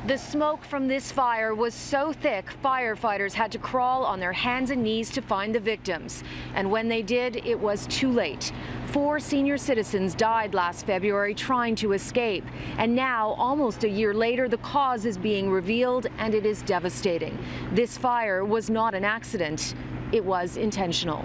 The smoke from this fire was so thick, firefighters had to crawl on their hands and knees to find the victims. And when they did, it was too late. 4 senior citizens died last February trying to escape. And now, almost a year later, the cause is being revealed, and it is devastating. This fire was not an accident. It was intentional.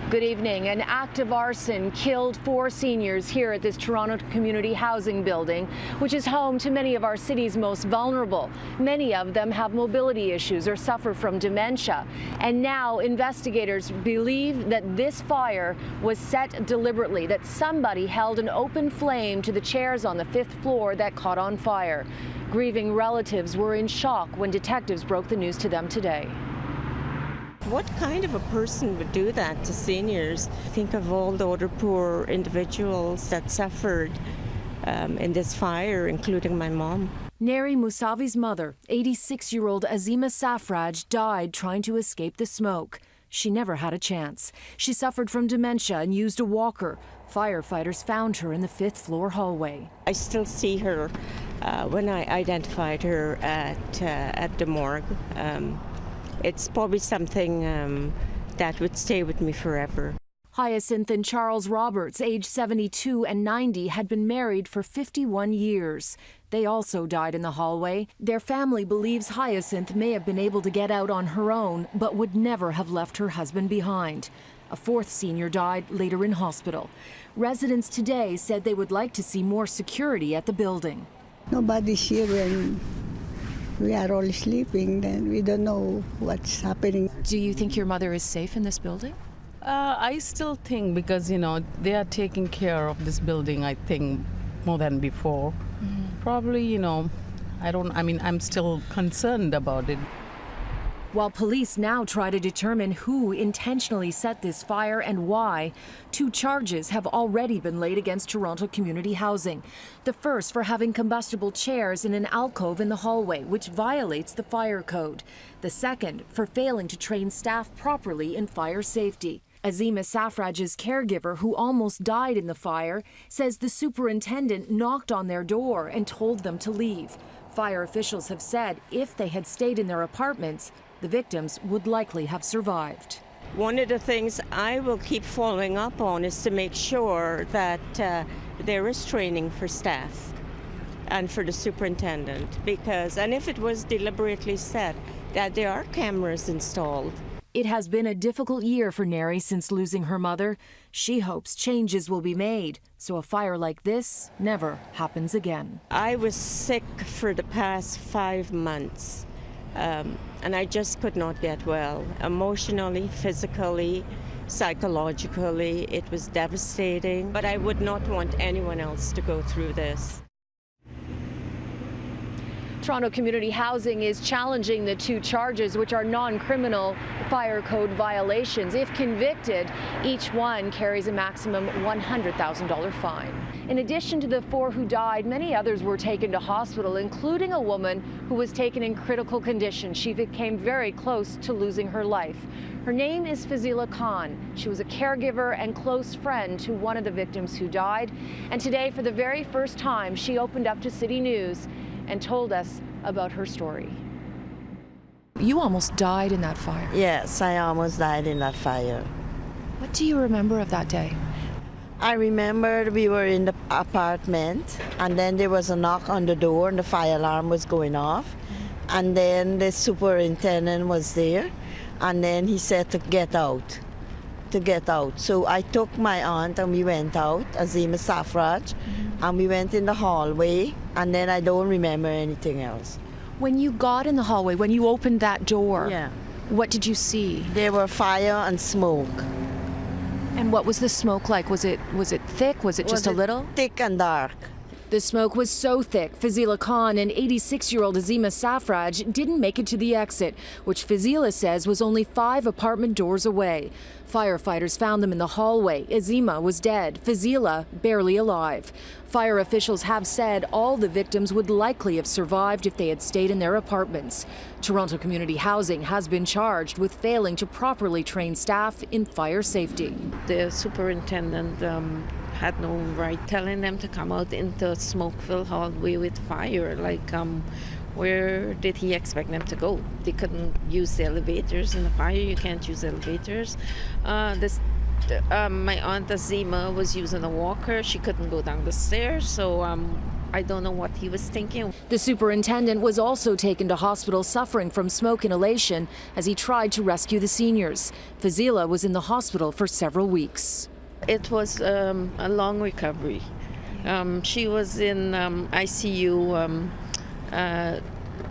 Good evening. An act of arson killed 4 seniors here at this Toronto community housing building, which is home to many of our city's most vulnerable. Many of them have mobility issues or suffer from dementia. And now investigators believe that this fire was set deliberately, that somebody held an open flame to the chairs on the 5th floor that caught on fire. Grieving relatives were in shock when detectives broke the news to them today. What kind of a person would do that to seniors? Think of all the other poor individuals that suffered in this fire, including my mom. Neri Musavi's mother, 86-year-old Azima Safraj, died trying to escape the smoke. She never had a chance. She suffered from dementia and used a walker. Firefighters found her in the 5th floor hallway. I still see her when I identified her at the morgue. It's probably something that would stay with me forever. Hyacinth and Charles Roberts, age 72 and 90, had been married for 51 years. They also died in the hallway. Their family believes Hyacinth may have been able to get out on her own, but would never have left her husband behind. A 4th senior died later in hospital. Residents today said they would like to see more security at the building. Nobody's here when we are all sleeping, then we don't know what's happening. Do you think your mother is safe in this building? I still think, because, they are taking care of this building, I think, more than before. Probably, I'm still concerned about it. While police now try to determine who intentionally set this fire and why, 2 charges have already been laid against Toronto Community Housing. The first for having combustible chairs in an alcove in the hallway, which violates the fire code. The second for failing to train staff properly in fire safety. Azima Safraj's caregiver, who almost died in the fire, says the superintendent knocked on their door and told them to leave. Fire officials have said if they had stayed in their apartments, the victims would likely have survived. One of the things I will keep following up on is to make sure that there is training for staff and for the superintendent, and if it was deliberately set, that there are cameras installed. It has been a difficult year for Neri since losing her mother. She hopes changes will be made so a fire like this never happens again. I was sick for the past 5 months. And I just could not get well. Emotionally, physically, psychologically, it was devastating. But I would not want anyone else to go through this. Toronto Community Housing is challenging the 2 charges, which are non-criminal fire code violations. If convicted, each one carries a maximum $100,000 fine. In addition to the 4 who died, many others were taken to hospital, including a woman who was taken in critical condition. She became very close to losing her life. Her name is Fazila Khan. She was a caregiver and close friend to one of the victims who died. And today, for the very first time, she opened up to City News and told us about her story. You almost died in that fire. Yes, I almost died in that fire. What do you remember of that day? I remember we were in the apartment, and then there was a knock on the door and the fire alarm was going off. And then the superintendent was there, and then he said to get out. So I took my aunt and we went out, Azima Safraj, and we went in the hallway, and then I don't remember anything else. When you got in the hallway, when you opened that door, Yeah. What did you see? There were fire and smoke. And what was the smoke like? Was it thick? Was it just a little? Thick and dark. The smoke was so thick, Fazila Khan and 86-year-old Azima Safraj didn't make it to the exit, which Fazila says was only 5 apartment doors away. Firefighters found them in the hallway. Azima was dead, Fazila barely alive. Fire officials have said all the victims would likely have survived if they had stayed in their apartments. Toronto Community Housing has been charged with failing to properly train staff in fire safety. The superintendent had no right telling them to come out into a smoke-filled hallway with fire. Like, where did he expect them to go? They couldn't use the elevators in the fire. You can't use elevators. My aunt Azima was using a walker. She couldn't go down the stairs, so I don't know what he was thinking. The superintendent was also taken to hospital suffering from smoke inhalation as he tried to rescue the seniors. Fazila was in the hospital for several weeks. It was a long recovery. She was in ICU,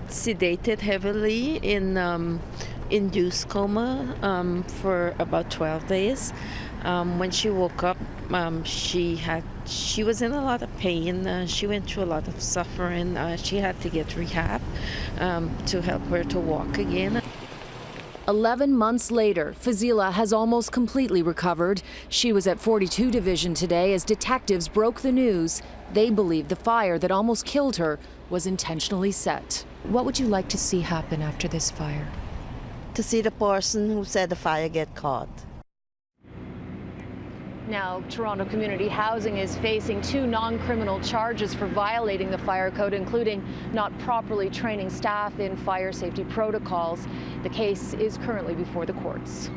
sedated heavily in induced coma for about 12 days. When she woke up, she was in a lot of pain. She went through a lot of suffering. She had to get rehab to help her to walk again. 11 months later, Fazila has almost completely recovered. She was at 42 Division today as detectives broke the news. They believe the fire that almost killed her was intentionally set. What would you like to see happen after this fire? To see the person who set the fire get caught. Now, Toronto Community Housing is facing 2 non-criminal charges for violating the fire code, including not properly training staff in fire safety protocols. The case is currently before the courts.